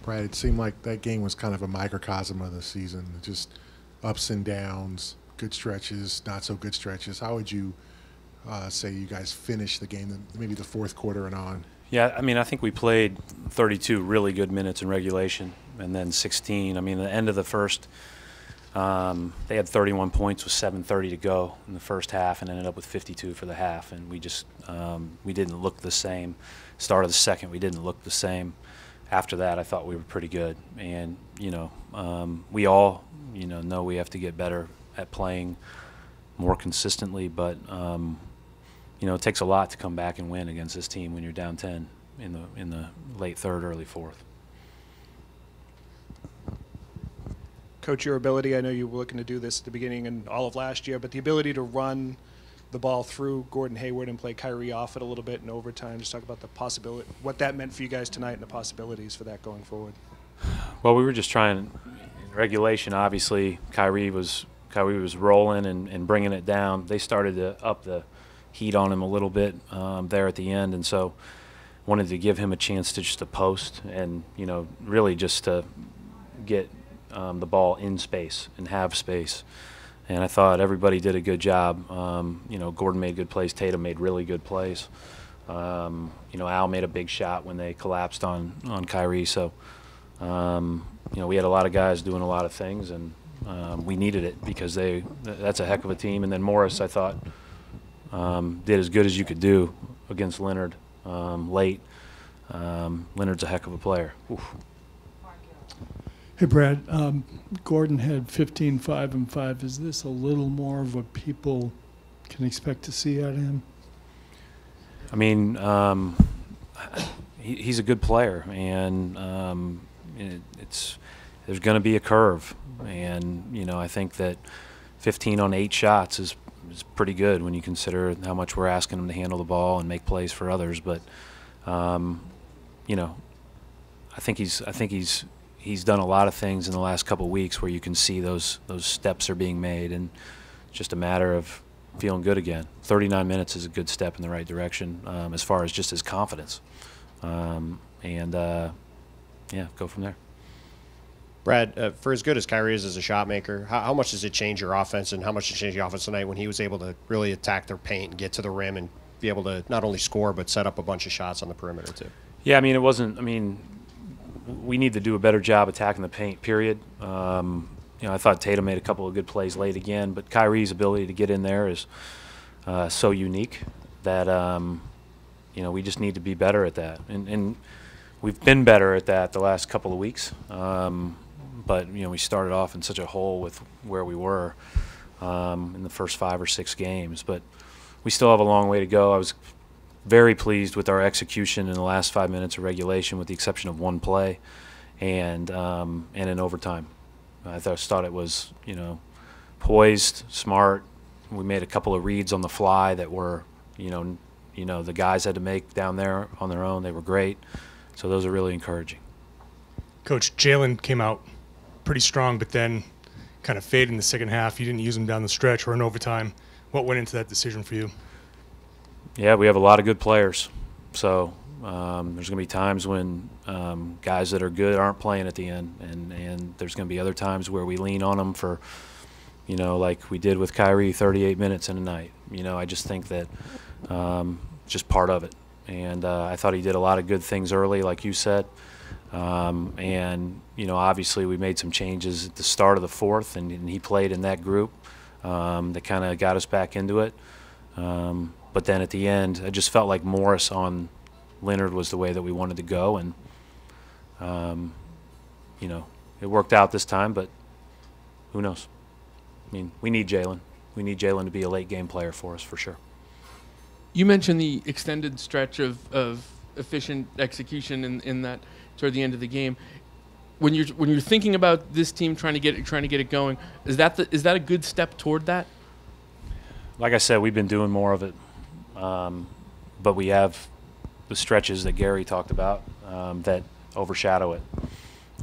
Brad, it seemed like that game was kind of a microcosm of the season, just ups and downs, good stretches, not so good stretches. How would you say you guys finished the game, maybe the fourth quarter and on? Yeah, I mean, I think we played 32 really good minutes in regulation, and then 16. I mean, at the end of the first, they had 31 points with 7:30 to go in the first half, and ended up with 52 for the half. And we just we didn't look the same. Start of the second, we didn't look the same. After that, I thought we were pretty good. And we all know we have to get better at playing more consistently, but. It takes a lot to come back and win against this team when you're down 10 in the late third, early fourth. Coach, your ability, I know you were looking to do this at the beginning and all of last year, but the ability to run the ball through Gordon Hayward and play Kyrie off it a little bit in overtime, just talk about the possibility, what that meant for you guys tonight and the possibilities for that going forward. Well, we were just trying, in regulation, obviously, Kyrie was rolling and bringing it down. They started to up the heat on him a little bit there at the end, and so wanted to give him a chance to just to post and really just to get the ball in space and have space. And I thought everybody did a good job. Gordon made good plays. Tatum made really good plays. Al made a big shot when they collapsed on Kyrie. So we had a lot of guys doing a lot of things, and we needed it because that's a heck of a team. And then Morris, I thought, did as good as you could do against Leonard late. Leonard's a heck of a player. Oof. Hey, Brad, Gordon had 15, 5, and 5. Is this a little more of what people can expect to see out of him? I mean, he's a good player, and there's going to be a curve. And, I think that 15 on 8 shots is pretty good when you consider how much we're asking him to handle the ball and make plays for others. But I think he's done a lot of things in the last couple of weeks where you can see those steps are being made, and it's just a matter of feeling good again. 39 minutes is a good step in the right direction as far as just his confidence, go from there. Brad, for as good as Kyrie is as a shot maker, how much does it change your offense, and how much did it change your offense tonight when he was able to really attack their paint and get to the rim and be able to not only score but set up a bunch of shots on the perimeter too? Yeah, I mean, we need to do a better job attacking the paint, period. I thought Tatum made a couple of good plays late again, but Kyrie's ability to get in there is so unique that we just need to be better at that. And we've been better at that the last couple of weeks. But we started off in such a hole with where we were in the first 5 or 6 games. But we still have a long way to go. I was very pleased with our execution in the last 5 minutes of regulation, with the exception of one play, and in overtime. I thought it was poised, smart. We made a couple of reads on the fly that were the guys had to make down there on their own. They were great. So those are really encouraging. Coach, Jalen came out pretty strong, but then kind of faded in the second half. You didn't use him down the stretch or in overtime. What went into that decision for you? Yeah, we have a lot of good players. So there's going to be times when guys that are good aren't playing at the end, and there's going to be other times where we lean on them for, like we did with Kyrie, 38 minutes in a night. I just think that just part of it. And I thought he did a lot of good things early, like you said. Obviously we made some changes at the start of the fourth, and he played in that group that kind of got us back into it. But then at the end, I just felt like Morris on Leonard was the way that we wanted to go. And, it worked out this time, but who knows? I mean, we need Jalen. We need Jalen to be a late game player for us, for sure. You mentioned the extended stretch of efficient execution in that toward the end of the game. When you're thinking about this team trying to get it going, is that a good step toward that? Like I said, we've been doing more of it, but we have the stretches that Gary talked about that overshadow it.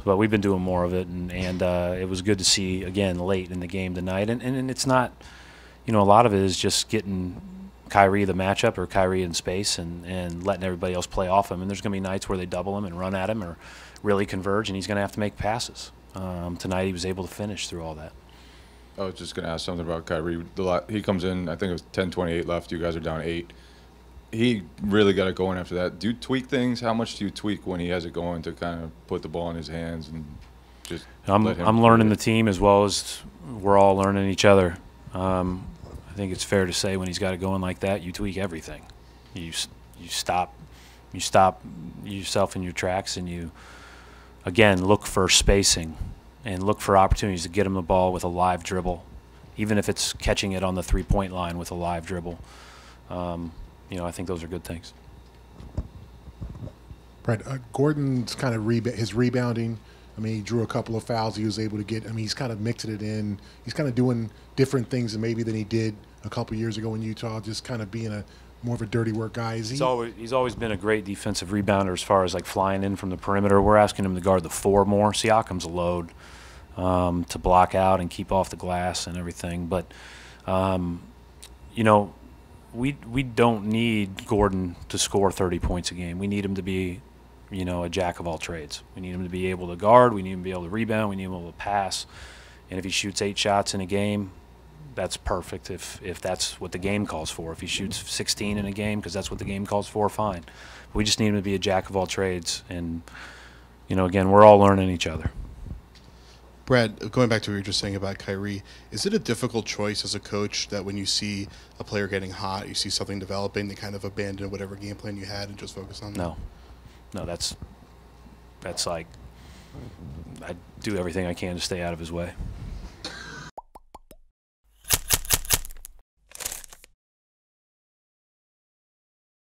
But we've been doing more of it, and it was good to see again late in the game tonight. And it's not, a lot of it is just getting Kyrie the matchup or Kyrie in space and letting everybody else play off him. And there's going to be nights where they double him and run at him or really converge, and he's going to have to make passes. Tonight he was able to finish through all that. I was just going to ask something about Kyrie. He comes in, I think it was 10:28 left. You guys are down 8. He really got it going after that. Do you tweak things? How much do you tweak when he has it going to kind of put the ball in his hands and just let him I'm learning the team as well as we're all learning each other. I think it's fair to say when he's got it going like that, you tweak everything. You stop yourself in your tracks, and you again look for spacing and look for opportunities to get him the ball with a live dribble, even if it's catching it on the 3-point line with a live dribble. I think those are good things. Brett, Gordon's kind of his rebounding. I mean, he drew a couple of fouls he was able to get. I mean, he's kind of mixing it in. He's kind of doing different things maybe than he did a couple of years ago in Utah, just kind of being more of a dirty work guy. He's always been a great defensive rebounder as far as like flying in from the perimeter. We're asking him to guard the 4 more. Siakam's a load to block out and keep off the glass and everything. But, we don't need Gordon to score 30 points a game. We need him to be, a jack of all trades. We need him to be able to guard. We need him to be able to rebound. We need him to be able to pass. And if he shoots 8 shots in a game, that's perfect if that's what the game calls for. If he shoots 16 in a game because that's what the game calls for, fine. We just need him to be a jack of all trades. And, again, we're all learning each other. Brad, going back to what you were just saying about Kyrie, is it a difficult choice as a coach that when you see a player getting hot, you see something developing, they kind of abandon whatever game plan you had and just focus on that? No, that's like I do everything I can to stay out of his way.